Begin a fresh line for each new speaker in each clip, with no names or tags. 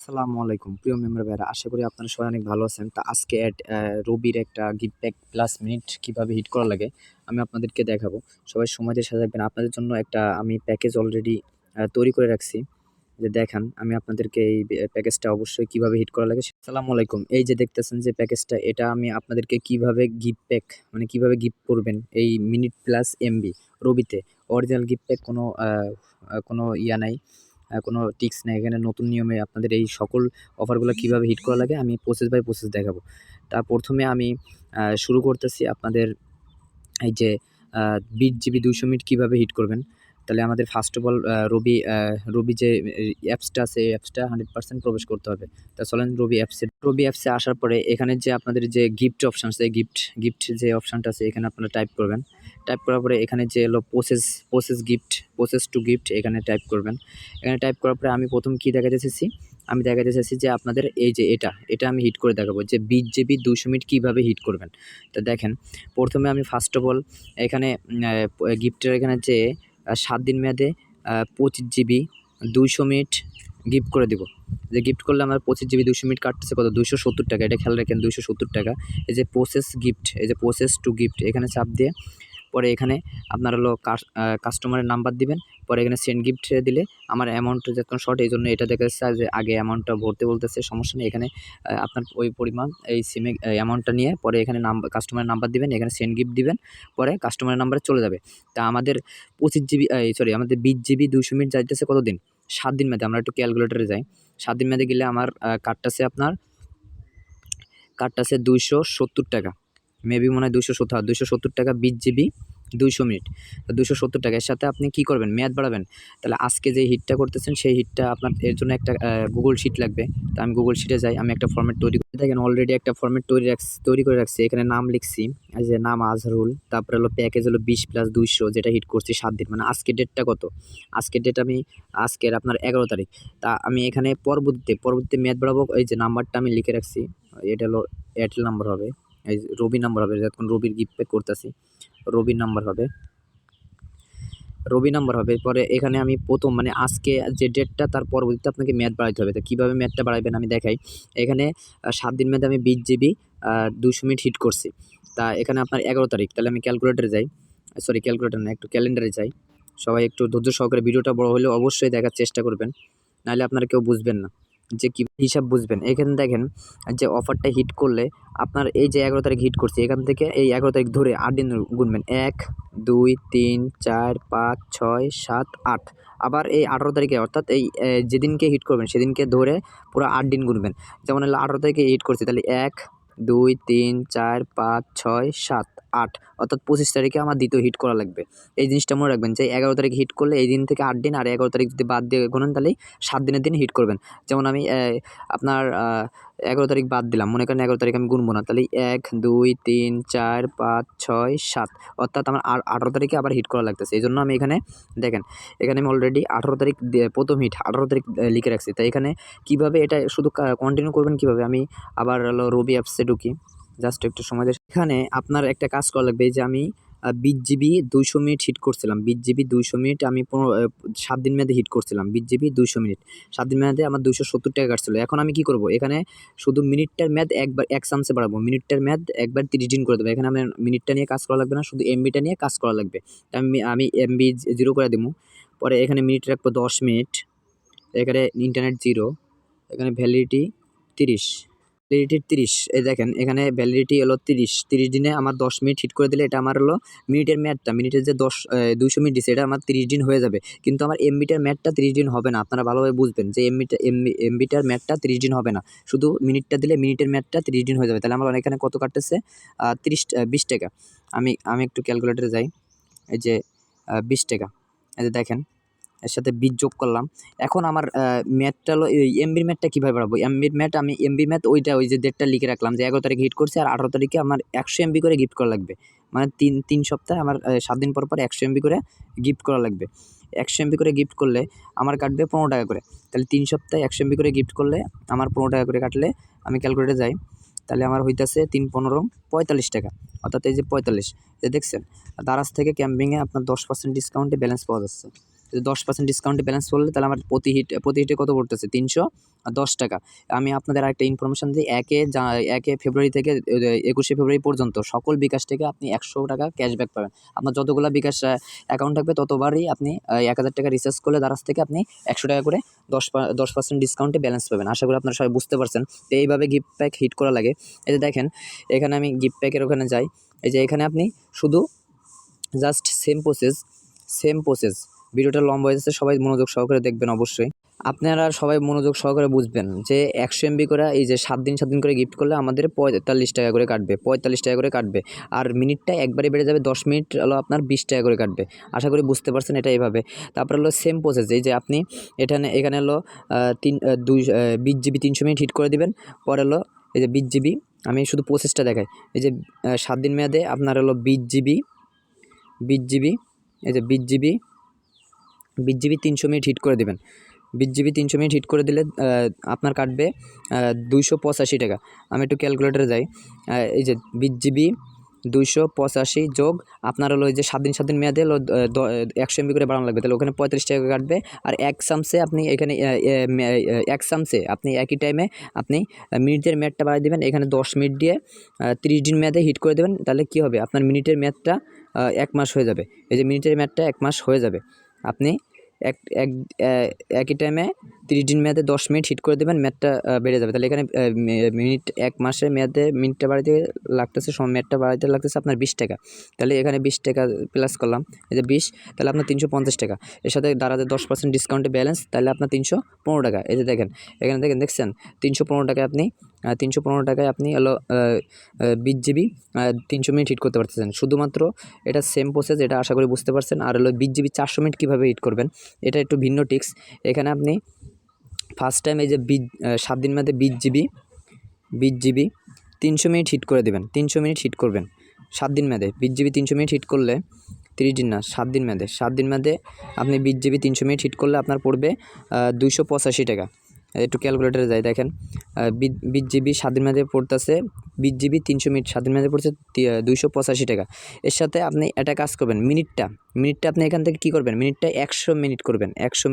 আসসালামু আলাইকুম প্রিয় মেম্বার ভাইরা, আশা করি আপনারা সবাই অনেক ভালো আছেন। তা আজকে রবির একটা গিফট প্যাক প্লাস মিনিট কীভাবে হিট করা লাগে আমি আপনাদেরকে দেখাবো। সবাই সময় দিয়ে সাথে থাকবেন। আপনাদের জন্য একটা আমি প্যাকেজ অলরেডি তৈরি করে রাখছি। যে দেখান আমি আপনাদেরকে এই প্যাকেজটা অবশ্যই কিভাবে হিট করা লাগে। আসসালামু আলাইকুম। এই যে দেখতেছেন যে প্যাকেজটা, এটা আমি আপনাদেরকে কিভাবে গিফট প্যাক মানে কিভাবে গিফট করবেন এই মিনিট প্লাস এমবি রবিতে। অরিজিনাল গিফট প্যাক কোনো ইয়া নাই, কোনো ট্রিক্স নাই। এখানে নতুন নিয়মে আপনাদের এই সকল অফারগুলো কিভাবে হিট করা লাগে আমি প্রসেস বাই প্রসেস দেখাবো। তা প্রথমে আমি শুরু করতেছি আপনাদের এই যে 20 জিবি 200 মিনিট কীভাবে হিট করবেন। তাহলে আমাদের ফার্স্ট অফ অল রবি যে অ্যাপসটা আছে এই অ্যাপসটা 100% প্রবেশ করতে হবে। তা চলেন রবি অ্যাপসে আসার পরে এখানে যে আপনাদের যে গিফট অপশন আছে, গিফট যে অপশনটা আছে এখানে আপনারা টাইপ করবেন। টাইপ করার পরে এখানে যে হলো প্রসেস টু গিফট এখানে টাইপ করবেন। এখানে টাইপ করার পরে আমি প্রথম কী দেখাতে চাইছি, আমি দেখাতে চাইছি যে আপনাদের এই যে এটা আমি হিট করে দেখাবো যে 20 জিবি 200 মিনিট কীভাবে হিট করবেন। তো দেখেন, প্রথমে আমি ফার্স্ট অফ অল এখানে গিফটের এখানে যে 7 দিন মেয়াদে 25 জিবি 200 মিনিট গিফট করে দিব। যে গিফট করলে আমার 25 জিবি 200 মিনিট কাটতেছে কত, 270 টাকা। এটা খেয়াল রাখেন, 270 টাকা। এই যে প্রসেস টু গিফট এখানে চাপ দিয়ে পরে এখানে আপনার হলো কাস্টমারের নাম্বার দিবেন। পরে এখানে সেন্ড গিফট দিলে আমার অ্যামাউন্ট যখন শর্ট, এই জন্য এটা দেখা যাচ্ছে যে আগে অ্যামাউন্টটা ভরতে বলতেছে, সমস্যা নেই। এখানে আপনার ওই পরিমাণ এই সিমে অ্যামাউন্টটা নিয়ে পরে এখানে কাস্টমারের নাম্বার দিবেন, এখানে সেন্ড গিফট দিবেন, পরে কাস্টমারের নাম্বারে চলে যাবে। তা আমাদের 25 জিবি আমাদের 20 জিবি 200 মিনিট যাইতেছে কতদিন, 7 দিন মেয়াদে। আমরা একটু ক্যালকুলেটরে যাই। 7 দিন মেয়াদে গেলে আমার কাটতাছে 270 টাকা। মেবি মনে হয় 270 টাকা 20 জিবি 200 মিনিট। 270 টাকা। এর সাথে আপনি কী করবেন, মেয়াদ বাড়াবেন। তাহলে আজকে যে হিটটা করতেছেন সেই হিটটা আপনার এর জন্য একটা গুগল শিট লাগবে। তো আমি গুগল শিটে যাই, আমি একটা ফরম্যাট তৈরি করে দেখেন অলরেডি একটা ফরম্যাট তৈরি করে রাখছি। এখানে নাম লিখছি, এই যে নাম আজহারুল, তারপরে হলো প্যাকেজ হলো 20 প্লাস 200 যেটা হিট করছি 7 দিন। মানে আজকের ডেটটা কত, আজকের ডেট আমি আজকের আপনার 11 তারিখ। তা আমি এখানে পরবর্তীতে মেয়াদ বাড়াবো। এই যে নাম্বারটা আমি লিখে রাখছি, এটা হলো এয়ারটেল নাম্বার হবে, এই রবি নাম্বার হবে, যখন রবির গিফট প্যাক করতেছি রবির নাম্বার হবে। পরে এখানে আমি প্রথম মানে আজকে যে ডেটটা তার পরবর্তীতে আপনাকে মেয়াদ বাড়াইতে হবে। তো কীভাবে মেয়াদটা বাড়াইবেন আমি দেখাই। এখানে 7 দিন মেয়াদে আমি 20 জিবি 200 মিনিট হিট করছি। তা এখানে আপনার 11 তারিখ। তাহলে আমি ক্যালকুলেটরে যাই, ক্যালকুলেটর না, একটু ক্যালেন্ডারে যাই। সবাই একটু ধৈর্য সহকারে ভিডিওটা বড় হলেও অবশ্যই দেখার চেষ্টা করবেন, নাহলে আপনারা কেউ বুঝবেন না যে কী হিসাব বুঝবেন। এখানে দেখেন যে অফারটা হিট করলে আপনার এই যে 11 তারিখ হিট করছি, এখান থেকে এই 11 তারিখ ধরে 8 দিন গুনবেন। 1 2 3 4 5 6 7 8। আবার এই 18 তারিখে, অর্থাৎ এই যেদিনকে হিট করবেন সেদিনকে ধরে পুরো 8 দিন গুনবেন। যেমন হলো 18 তারিখে হিট করছি, তাহলে 1 2 3 4 5 6 7 8, অর্থাৎ 25 তারিখে আমার দ্বিতীয় হিট করা লাগবে। এই জিনিসটা মনে রাখবেন যে 11 তারিখে হিট করলে এই দিন থেকে 8 দিন, আর 11 তারিখ যদি বাদ দিয়ে গুনেন তাহলেই 7 দিনের দিন হিট করবেন। যেমন আমি আপনার 11 তারিখ বাদ দিলাম, মনে করেন 11 তারিখ আমি গুনবো না, তাহলে 1 2 3 4 5 6 7, অর্থাৎ আমার 18 তারিখে আবার হিট করা লাগতেছে। এই জন্য আমি এখানে দেখেন, এখানে আমি অলরেডি 18 তারিখ প্রথম হিট 18 তারিখ লিখে রাখছি। তাই এখানে কীভাবে এটা শুধু কন্টিনিউ করবেন কীভাবে, আমি আবার হলো রবি অ্যাপসে ঢুকি, জাস্ট একটু সময় দিয়ে। এখানে আপনার একটা কাজ করা লাগবে, এই যে আমি 20 জিবি 200 মিনিট হিট করছিলাম, 20 জিবি 200 মিনিট আমি 7 দিন মেয়াদে হিট করছিলাম, 20 জিবি 200 মিনিট 7 দিন মেয়াদে আমার 270 টাকা কাটছিল। এখন আমি কি করব, এখানে শুধু মিনিটটার মেয়াদ এক চান্সে বাড়াবো। মিনিটটার মেয়াদ একবার 30 দিন করে দেবো। এখানে আমার মিনিটটা নিয়ে কাজ করা লাগবে না, শুধু এমবিটা নিয়ে কাজ করা লাগবে। আমি এমবি 0 করে দেবো। পরে এখানে মিনিট রাখবো 10 মিনিট, এখানে ইন্টারনেট 0, এখানে ভ্যালিডিটি 30, এই দেখেন এখানে ভ্যালিডিটি হলো 30 দিনে আমার 10 মিনিট হিট করে দিলে এটা আমার হলো মিনিটের মেয়াদটা, মিনিটের যে 200 মিনিট দিচ্ছে এটা আমার 30 দিন হয়ে যাবে। কিন্তু আমার এমবিটার মেয়াদটা 30 দিন হবে না। আপনারা ভালোভাবে বুঝবেন যে এমবিটার মেয়াদটা 30 দিন হবে না, শুধু মিনিটটা দিলে মিনিটের মেয়াদটা 30 দিন হয়ে যাবে। তাহলে আমার এখানে কত কাটতেছে, 20 টাকা। আমি একটু ক্যালকুলেটরে যাই, এই যে 20 টাকা, এই যে দেখেন এর সাথে 20 যোগ করলাম। এখন আমার ম্যাথটা হলো এমবির ম্যাথটা কীভাবে বাড়াবো। এমবির ম্যাথ ওই যে ডেটটা লিখে রাখলাম যে 11 তারিখে হিট করছে, আর 18 তারিখে আমার 100 এমবি করে গিফট করা লাগবে। মানে তিন সপ্তাহে আমার 7 দিন পর 100 এমবি করে গিফট করা লাগবে। 100 এমবি করে গিফট করলে আমার কাটবে 15 টাকা করে। তাহলে 3 সপ্তাহে 100 এমবি করে গিফট করলে আমার 15 টাকা করে কাটলে, আমি ক্যালকুলেটরে যাই, তাহলে আমার হইতেছে 3 15 45 টাকা, অর্থাৎ এই যে 45, দেখছেন দারাজ থেকে ক্যাম্পিংয়ে আপনার 10% ডিসকাউন্টে ব্যালেন্স পাওয়া যাচ্ছে। 10% ডিসকাউন্টে ব্যালেন্স করলে তাহলে আমার প্রতি হিটে কত পড়তেছে 310 টাকা। আমি আপনাদের আরেকটা ইনফরমেশন দিই, 1 ফেব্রুয়ারি থেকে 21 ফেব্রুয়ারি পর্যন্ত সকল বিকাশ থেকে আপনি 100 টাকা ক্যাশব্যাক পাবেন। আপনার যতগুলো বিকাশ অ্যাকাউন্ট থাকবে ততবারই আপনি 1000 টাকা রিচার্জ করলে দারাজ থেকে আপনি 100 টাকা করে 10% ডিসকাউন্টে ব্যালেন্স পাবেন। আশা করি আপনারা সবাই বুঝতে পারছেন। তো এইভাবে গিফট প্যাক হিট করা লাগে। এই যে দেখেন এখানে আমি গিফট প্যাকের ওখানে যাই, এই যে এখানে আপনি শুধু জাস্ট সেম প্রসেস। ভিডিওটা লম্বা হয়ে যাচ্ছে, সবাই মনোযোগ সহকারে দেখবেন অবশ্যই। আপনারা সবাই মনোযোগ সহকারে বুঝবেন যে 100 MB করে এই যে 7 দিন করে গিফট করলে আমাদের 45 টাকা করে কাটবে, 45 টাকা করে কাটবে। আর মিনিটটা একবারে বেড়ে যাবে, 10 মিনিট হলো আপনার 20 টাকা করে কাটবে। আশা করি বুঝতে পারছেন এটা এইভাবে। তারপরে হলো সেম প্রসেস, এই যে আপনি এখানে হলো 20 GB 300 মিনিট হিট করে দিবেন। পরে হলো এই যে 20 GB, আমি শুধু প্রসেসটা দেখাই। এই যে 7 দিন মেয়াদে আপনার হলো 20 GB, এই যে 20 GB 300 মিনিট হিট করে দেবেন। 20 GB 300 মিনিট হিট করে দিলে আপনার কাটবে 285 টাকা। আমি একটু ক্যালকুলেটরে যাই। এই যে 20 GB 285 যোগ আপনার হলো এই যে 7 দিন মেয়াদে হলো 100 MB করে বাড়ানো লাগবে, তাহলে ওখানে 35 টাকা কাটবে। আর এক চামচে আপনি এখানে আপনি একই টাইমে আপনি মিনিটের মেয়াদটা বাড়িয়ে দেবেন। এখানে 10 মিনিট দিয়ে 30 দিন মেয়াদে হিট করে দেবেন। তাহলে কী হবে, আপনার মিনিটের মেয়াদটা 1 মাস হয়ে যাবে। এই যে মিনিটের মেয়াদটা 1 মাস হয়ে যাবে। আপনি একই টাইমে 30 দিন মেয়াদে 10 মিনিট হিট করে দেবেন, মেয়াদটা বেড়ে যাবে। তাহলে এখানে মিনিট 1 মাসের মেয়াদে মিনিটটা বাড়াইতে লাগতেছে, মেয়াদটা বাড়াইতে লাগতেছে আপনার 20 টাকা। তাহলে এখানে 20 টাকা প্লাস করলাম, এই যে 20, তাহলে আপনার 350 টাকা। এর সাথে দাঁড়াতে 10% ডিসকাউন্টে ব্যালেন্স, তাহলে আপনার 315 টাকা। এই যে দেখেন এখানে দেখছেন 315 টাকায় আপনি 315 টাকায় আপনি হলো 20 GB 300 মিনিট হিট করতে পারতেছেন। শুধুমাত্র এটা সেম প্রসেস, এটা আশা করি বুঝতে পারছেন। আর হলো 20 GB 400 মিনিট কীভাবে হিট করবেন, এটা একটু ভিন্ন টিক্স। এখানে আপনি ফার্স্ট টাইম এই যে 7 দিন মধ্যে 20 GB 300 মিনিট হিট করে দেবেন। 300 মিনিট হিট করবেন 7 দিন মেয়াদে। 20 GB 300 মিনিট হিট করলে 30 দিন না, 7 দিন মেয়াদে আপনি 20 GB 300 মিনিট হিট করলে আপনার পড়বে 285 টাকা। একটু ক্যালকুলেটারে যাই, দেখেন 20 GB 7 দিন মেয়াদে পড়তেছে, 20 GB 300 মিনিট 7 দিন মেয়াদে পড়ছে 285 টাকা। এর সাথে আপনি একটা কাজ করবেন, মিনিটটা আপনি এখান থেকে কী করবেন, মিনিটটা 100 মিনিট করবেন। 100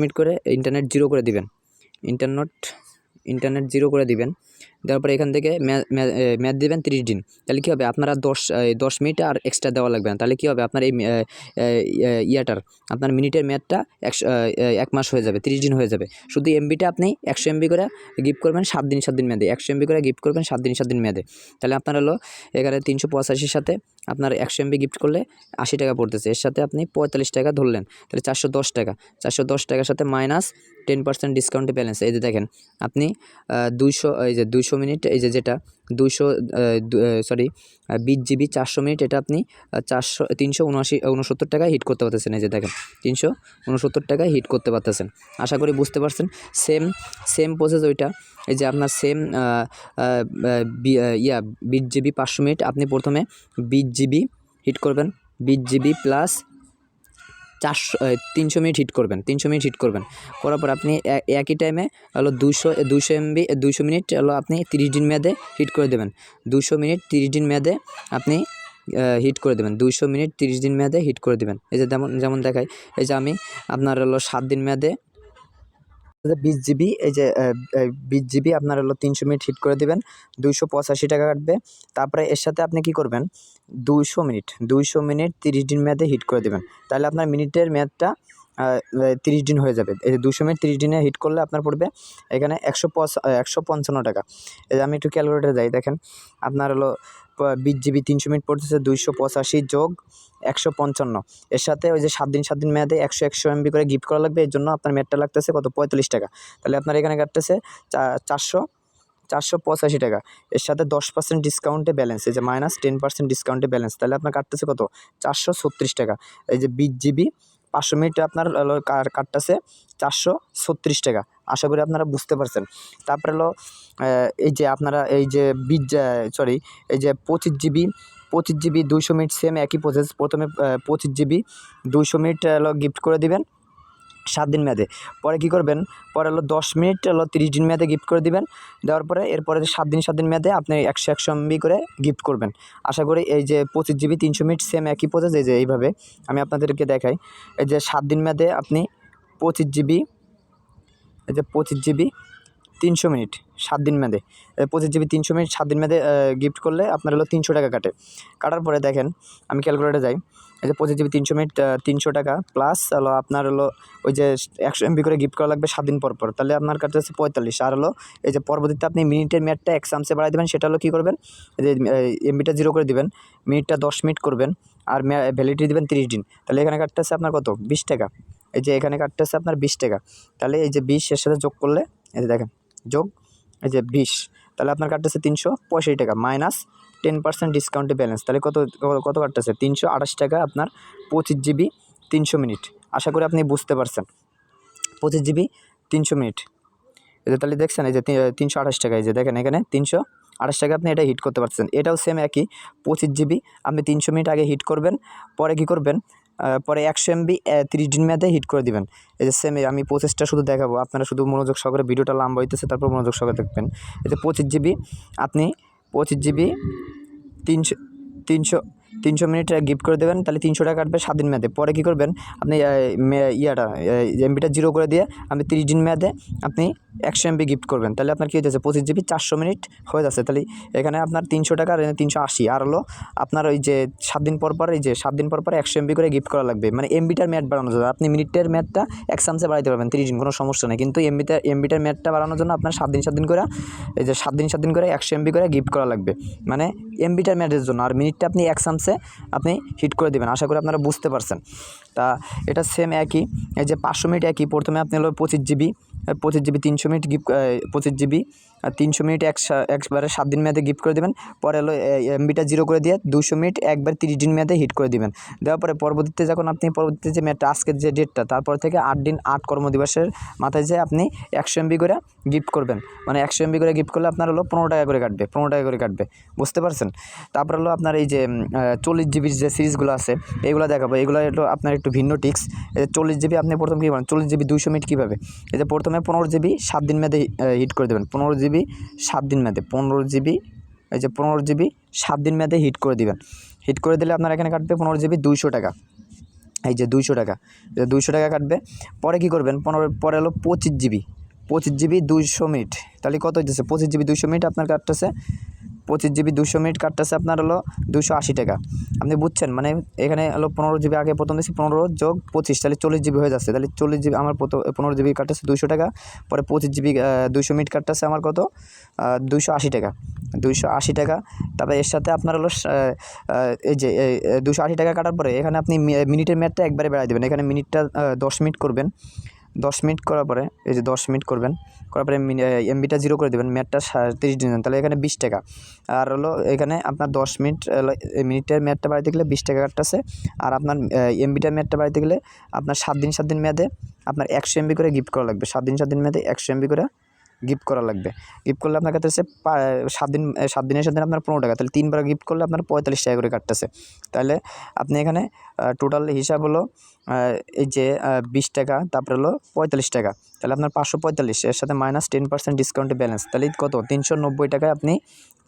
মিনিট করে ইন্টারনেট জিরো করে দিবেন। ইন্টারনেট জিরো করে দিবেন, দেওয়ার পরে এখান থেকে ম্যাথ দেবেন 30 দিন। তাহলে কী হবে, আপনারা 10 মিনিট আর এক্সট্রা দেওয়া লাগবে না। তাহলে কী হবে, আপনার এই আপনার মিনিটের ম্যাথটা 1 মাস হয়ে যাবে, 30 দিন হয়ে যাবে। শুধু এমবিটা আপনি 100 MB করে গিফট করবেন 7 দিন মেয়াদে। 100 MB করে গিফট করবেন 7 দিন মেয়াদে। তাহলে আপনার হলো এখানে 385 সাথে আপনার 100 MB গিফট করলে 80 টাকা পড়তেছে। এর সাথে আপনি 45 টাকা ধরলেন, তাহলে 410 টাকা। 410 টাকার সাথে মাইনাস 10% ডিসকাউন্টে ব্যালেন্স। এই যে দেখেন আপনি 200 মিনিট, এই যে যেটা 20 GB 400 মিনিট, এটা আপনি 369 টাকায় হিট করতে পারতেছেন। এই যে দেখেন 369 টাকায় হিট করতে পারতেছেন। আশা করি বুঝতে পারছেন। সেম প্রসেস ওইটা। এই যে আপনার সেম 20 GB 500 মিনিট আপনি প্রথমে 20 GB হিট করবেন, 20 GB প্লাস 300 মিনিট হিট করবেন। 300 মিনিট হিট করবেন করার পর আপনি একই টাইমে হলো 200 মিনিট হলো আপনি 30 দিন মেয়াদে হিট করে দেবেন। 200 মিনিট 30 দিন মেয়াদে আপনি হিট করে দেবেন। 200 মিনিট 30 দিন মেয়াদে হিট করে দেবেন। এই যে যেমন দেখায়, এই যে আমি আপনার হলো 7 দিন মেয়াদে 20 GB, এই যে 20 GB আপনার হলো 300 মিনিট হিট করে দেবেন, 285 টাকা কাটবে। তারপরে এর সাথে আপনি কি করবেন, 200 মিনিট 30 দিন মেয়াদে হিট করে দেবেন। তাহলে আপনার মিনিটের মেয়াদটা 30 দিন হয়ে যাবে। এই যে 200 মিনিট 30 দিনে হিট করলে আপনার পড়বে এখানে 155 টাকা। এই যে আমি একটু ক্যালকুলেটারে যাই, দেখেন আপনার হলো 20 GB 300 মিনিট পড়তেছে 285 যোগ 155। এর সাথে ওই যে 7 দিন মেয়াদে 100 MB করে গিফট করা লাগবে। এর জন্য আপনার মেয়াদটা লাগতেছে কত, 45 টাকা। তাহলে আপনার এখানে কাটতেছে 485 টাকা। এর সাথে 10% ডিসকাউন্টে ব্যালেন্স, এই যে মাইনাস 10% ডিসকাউন্টে ব্যালেন্স, তাহলে আপনার কাটতেছে কত, 436 টাকা। এই যে 20 GB 500 মিনিটে আপনার কাটতেছে 436 টাকা। আশা করি আপনারা বুঝতে পারছেন। তারপরে হলো এই যে আপনারা এই যে এই যে 25 GB 200 মিনিট সেম একই প্রসেস। প্রথমে 25 GB 200 মিনিট গিফট করে দিবেন। 7 দিন মেয়াদে। পরে কী করবেন, পরে হলো 10 মিনিট হলো 30 দিন মেয়াদে গিফট করে দিবেন। দেওয়ার পরে এরপরে 7 দিন মেয়াদে আপনি 100 MB করে গিফট করবেন। আশা করি এই যে 25 GB 300 মিনিট সেম একই প্রসেস, এই যে এইভাবে আমি আপনাদেরকে দেখাই। এই যে 7 দিন মেয়াদে আপনি 25 GB, এই যে 25 GB 300 মিনিট 7 দিন মেয়াদে, 25 GB 300 মিনিট 7 দিন মেয়াদে গিফট করলে আপনার হলো 300 টাকা কাটে। কাটার পরে দেখেন আমি ক্যালকুলেটরে যাই, এই যে 25 GB 300 মিনিট 300 টাকা প্লাস হলো আপনার হলো ওই যে 100 MB করে গিফট করা লাগবে 7 দিন পর, তাহলে আপনার কাছে হচ্ছে 45। আর হলো এই যে পরবর্তীতে আপনি মিনিটের মেয়াদটা 1 চান্সে বাড়াই দেবেন, সেটা হলো কী করবেন, এই যে MBটা 0 করে দিবেন, মিনিটটা 10 মিনিট করবেন, আর ভ্যালিডিটি দেবেন 30 দিন। তাহলে এখানে কাটতেছে আপনার কত, 20 টাকা। এই যে এখানে কাটতেছে আপনার 20 টাকা। তাহলে এই যে 20 এর সাথে যোগ করলে এই যে দেখেন যোগ এই যে 20, তাহলে আপনার কাটতেছে 365 টাকা মাইনাস 10% ডিসকাউন্টে ব্যালেন্স। তাহলে কত কাটতেছে, 328 টাকা আপনার 25 GB 300 মিনিট। আশা করি আপনি বুঝতে পারছেন। 25 GB 300 মিনিট, এই যে তাহলে দেখছেন এই যে 328 টাকা, এই যে দেখেন এখানে 328 টাকা আপনি এটা হিট করতে পারছেন। এটাও সেম একই 25 GB আপনি 300 মিনিট আগে হিট করবেন, পরে কী করবেন, পরে 100 MB 30 দিন মেয়াদে হিট করে দিবেন। এই যে সেম আমি প্রসেসটা শুধু দেখাবো, আপনারা শুধু মনোযোগ সহকারে, ভিডিওটা লম্বা হইতেছে তারপর মনোযোগ সহকারে দেখবেন। এই যে 25 GB আপনি 25 GB 300 মিনিট গিফট করে দেবেন, তাহলে 300 টাকা কাটবে 7 দিন মেয়াদে। পরে কী করবেন, আপনি MBটা 0 করে দিয়ে আপনি 30 দিন মেয়াদে আপনি 100 MB গিফট করবেন, তাহলে আপনার কী হয়ে যাচ্ছে 25 GB 400 মিনিট হয়ে যাচ্ছে। তাহলে এখানে আপনার 300 টাকা আর 380, আর হলো আপনার ওই যে 7 দিন পর এই যে 7 দিন পর 100 MB করে গিফট করা লাগবে, মানে MBটার মেয়াদ বাড়ানোর জন্য। আপনি মিনিটের মেয়াদটা 1 চান্সে বাড়াইতে পারবেন 30 দিন, কোনো সমস্যা নেই, কিন্তু MBটার মেয়াদটা বাড়ানোর জন্য আপনার 7 দিন করে এই যে 7 দিন করে 100 MB করে গিফট করা লাগবে, মানে MBটার মেয়াদের জন্য। আর মিনিটটা আপনি 1 চান্সে আপনি হিট করে দেবেন। আশা করি আপনারা বুঝতে পারছেন। তা এটা সেম একই, এই যে 500 মিনিট একই। প্রথমে আপনি হলো 25 GB 300 minute gift, 25 GB 300 minute একবারে 7 দিন মেয়াদে গিফট করে দেবেন। পরে হলো MBটা 0 করে দিয়ে 200 মিনিট একবার 30 দিন মেয়াদে হিট করে দিবেন। দেওয়ার পরে পরবর্তীতে যখন আপনি পরবর্তীতে যে মেয়াদটা আজকের যে ডেটটা, তারপর থেকে 8 দিন 8 কর্মদিবসের মাথায় যে আপনি 100 MB করে গিফট করবেন, মানে 100 MB করে গিফট করলে আপনার হলো 15 টাকা করে কাটবে, 15 টাকা করে কাটবে, বুঝতে পারছেন। তারপর হলো আপনার এই যে 40 GB যে সিরিজগুলো আছে এইগুলো দেখাবো, এগুলো একটু আপনার একটু ভিন্ন টিক্স। এই যে 40 GB আপনি প্রথম কী করেন, 40 GB 200 মিনিট কীভাবে, এই যে প্রথমে 15 GB 7 দিন মেয়াদে হিট করে দেবেন, 15 GB 7 দিন মেয়াদে, 15 GB এই যে 15 GB 7 দিন মেয়াদে হিট করে দিবেন। হিট করে দিলে আপনার এখানে কাটবে 15 GB 200 টাকা, এই যে 200 টাকা, 200 টাকা কাটবে। পরে কী করবেন, পরে হলো 25 GB 200 মিনিট, তাহলে কত হইতেছে 25 GB 200 মিনিট আপনার কাটতেছে, 25 GB 200 মিনিট কাটতেছে আপনার হলো 280 টাকা। আপনি বুঝছেন, মানে এখানে হলো 15 GB আগে প্রথম দিয়েছি, 15 যোগ 25 তাহলে 40 GB হয়ে যাচ্ছে। তাহলে 40 GB আমার 15 GB কাটতেছে 200 টাকা, পরে 25 GB 200 মিনিট কাটতেছে আমার কত, 280 টাকা, 280 টাকা। তারপরে এর সাথে আপনার হলো এই যে 280 টাকা কাটার পরে এখানে আপনি মিনিটের মেয়াদটা একবারে বাড়াই দেবেন। এখানে মিনিটটা 10 মিনিট করবেন, 10 মিনিট করার পরে এই যে 10 মিনিট করবেন, করার পরে MBটা 0 করে দেবেন, মেয়াদটা 30 দিন, তাহলে এখানে 20 টাকা। আর হলো এখানে আপনার 10 মিনিট মিনিটের মেয়াদটা বাড়াইতে গেলে 20 টাকা কাটতেছে, আর আপনার MBটার মেয়াদটা বাড়াইতে গেলে আপনার 7 দিন মেয়াদে আপনার 100 MB করে গিফট করা লাগবে, 7 দিন মেয়াদে 100 MB করে গিফট করা লাগবে। গিফট করলে আপনার কাছে 7 দিনের সাথে আপনার 15 টাকা, তাহলে 3 বার গিফট করলে আপনার 45 টাকা করে কাটতেছে। তাহলে আপনি এখানে টোটাল হিসাব হলো এই যে 20 টাকা, তারপরে হলো 45 টাকা, তাহলে আপনার 545, এর সাথে মাইনাস 10% ডিসকাউন্টে ব্যালেন্স, তাহলে কত 390 টাকায় আপনি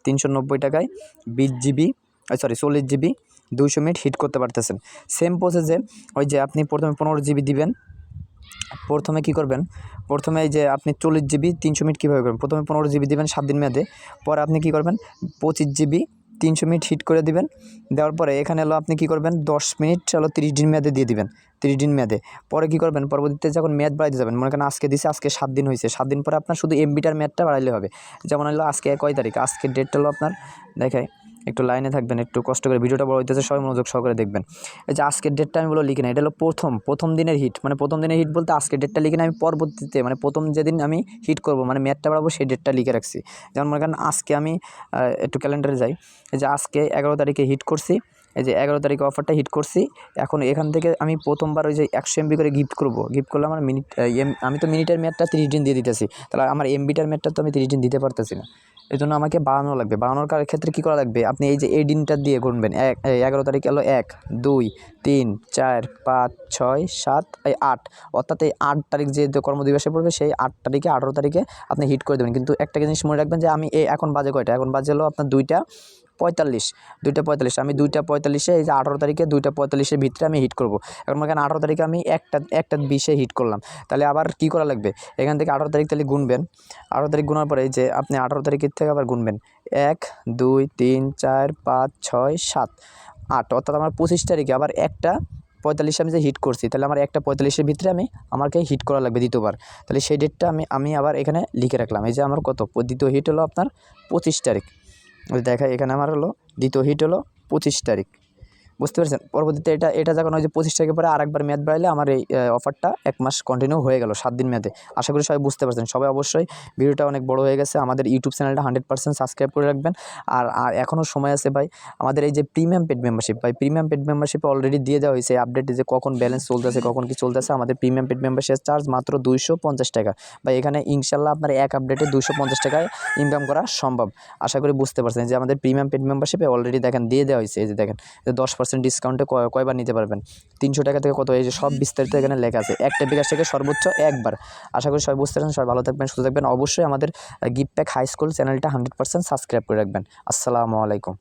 390 টাকায় 20 GB 40 GB 200 মিনিট হিট করতে পারতেছেন। সেম প্রসেসে ওই যে আপনি প্রথমে 15 GB দিবেন, প্রথমে কী করবেন, প্রথমে এই যে আপনি 40 GB 300 মিনিট কীভাবে করবেন, প্রথমে 15 GB দিবেন 7 দিন মেয়াদে, পরে আপনি কী করবেন 25 GB 300 মিনিট হিট করে দিবেন। দেওয়ার পরে এখানে হলো আপনি কী করবেন 10 মিনিট হলো 30 দিন মেয়াদে দিয়ে দিবেন, 30 দিন মেয়াদে। পরে কী করবেন, পরবর্তীতে যখন মেয়াদ বাড়াইতে যাবেন, মনে করেন আজকে দিছে, আজকে 7 দিন হয়েছে, 7 দিন পরে আপনার শুধু MBটার মেয়াদটা বাড়াইলে হবে। যেমন হলো আজকে কয় তারিখ, আজকের ডেটটা হলো আপনার দেখায়, একটু লাইনে থাকবেন, একটু কষ্ট করে, ভিডিওটা বড় হইতেছে, সবাই মনোযোগ সহকারে দেখবেন। এই যে আজকের ডেটটা আমি লিখি না, এটা হলো প্রথম দিনের হিট, মানে প্রথম দিনের হিট বলতে আজকের ডেটটা লিখে না, আমি পরবর্তীতে মানে প্রথম যেদিন আমি হিট করব মানে মেয়াদটা বাড়াবো সেই ডেটটা লিখে রাখছি। যেমন মনে করেন আজকে আমি একটু ক্যালেন্ডারে যাই, এই যে আজকে 11 তারিখে হিট করছি, এই যে 11 তারিখে অফারটা হিট করছি। এখন এখান থেকে আমি প্রথমবার ওই যে 100 MB করে গিফট করলে আমার মিনিট, আমি তো মিনিটের মেয়াদটা 30 দিন দিয়ে দিতেছি, তাহলে আমার MBটার মেয়াদটা তো আমি 30 দিন দিতে পারতেছি না। এই জন্য আমাকে বাড়ানো লাগবে। বাড়ানোর ক্ষেত্রে কী করা লাগবে, আপনি এই যে এই দিনটা দিয়ে গুনবেন। 11 তারিখ হলো 1 2 3 4 5 6 7 8, অর্থাৎ এই 8 তারিখ যে কর্মদিবসে পড়বে সেই 8 তারিখে 18 তারিখে আপনি হিট করে দেবেন। কিন্তু একটা জিনিস মনে রাখবেন যে আমি এখন বাজে কয়টা, এখন বাজে হলো আপনার 2:45, 2:45। আমি 2:45-এ এই যে 18 তারিখে 2:45-এর ভিতরে আমি হিট করব। এখন মনে করেন 18 তারিখে আমি 1:20-এ হিট করলাম, তাহলে আবার কী করা লাগবে, এখান থেকে 18 তারিখ তাহলে গুনবেন। 18 তারিখ গুনার পরে এই যে আপনি 18 তারিখের থেকে আবার গুনবেন 1 2 3 4 5 6 7 8, অর্থাৎ আমার 25 তারিখে আবার 1:45 আমি যে হিট করছি, তাহলে আমার 1:45-এর ভিতরে আমাকে হিট করা লাগবে দ্বিতীয়বার। তাহলে সেই ডেটটা আমি আবার এখানে লিখে রাখলাম। এই যে আমার কত, দ্বিতীয় হিট হলো আপনার 25 তারিখ। দেখাই এখানে আমার হলো দ্বিতীয় হিট হলো 25 তারিখ, বুঝতে পেরেছেন। পরবর্তীতে এটা যখন ওই যে 25 তারিখের পরে আরেকবার মেয়াদ বাড়াইলে আমার এই অফারটা 1 মাস কন্টিনিউ হয়ে গেল 7 দিন মেয়াদে। আশা করি সবাই বুঝতে পারছেন। সবাই অবশ্যই, ভিডিওটা অনেক বড় হয়ে গেছে, আমাদের ইউটিউব চ্যানেলটা 100% সাবস্ক্রাইব করে রাখবেন। আর এখনও সময় আছে ভাই, আমাদের এই যে প্রিমিয়াম পেড মেম্বারশিপ, ভাই প্রিমিয়াম পেড মেম্বারশিপে অলরেডি দিয়ে দেওয়া হয়েছে আপডেট, যে কখন ব্যালেন্স চলতেছে, কখন কি চলতেছে। আমাদের প্রিমিয়াম পেড মেম্বারশিপের চার্জ মাত্র 250 টাকা। ভাই এখানে ইনশাল্লাহ আপনার এক আপডেটে 250 টাকায় ইনকাম করা সম্ভব। আশা করি বুঝতে পারছেন যে আমাদের প্রিমিয়াম পেড মেম্বারশিপে অলরেডি দেখেন দিয়ে দেওয়া হয়েছে। এই যে দেখেন 10% ডিসকাউন্টে কয়বার নিতে পারবেন, 300 টাকা থেকে কত, এই যে সব বিস্তারিত এখানে লেখা আছে। একটা বিকাশ থেকে সর্বোচ্চ একবার। আশা করি সবাই বুঝতে পারছেন। সবাই ভালো থাকবেন, সুস্থ থাকবেন। অবশ্যই আমাদের গিফট প্যাক হাই স্কুল চ্যানেলটা 100% সাবস্ক্রাইব করে রাখবেন। আসসালামু আলাইকুম।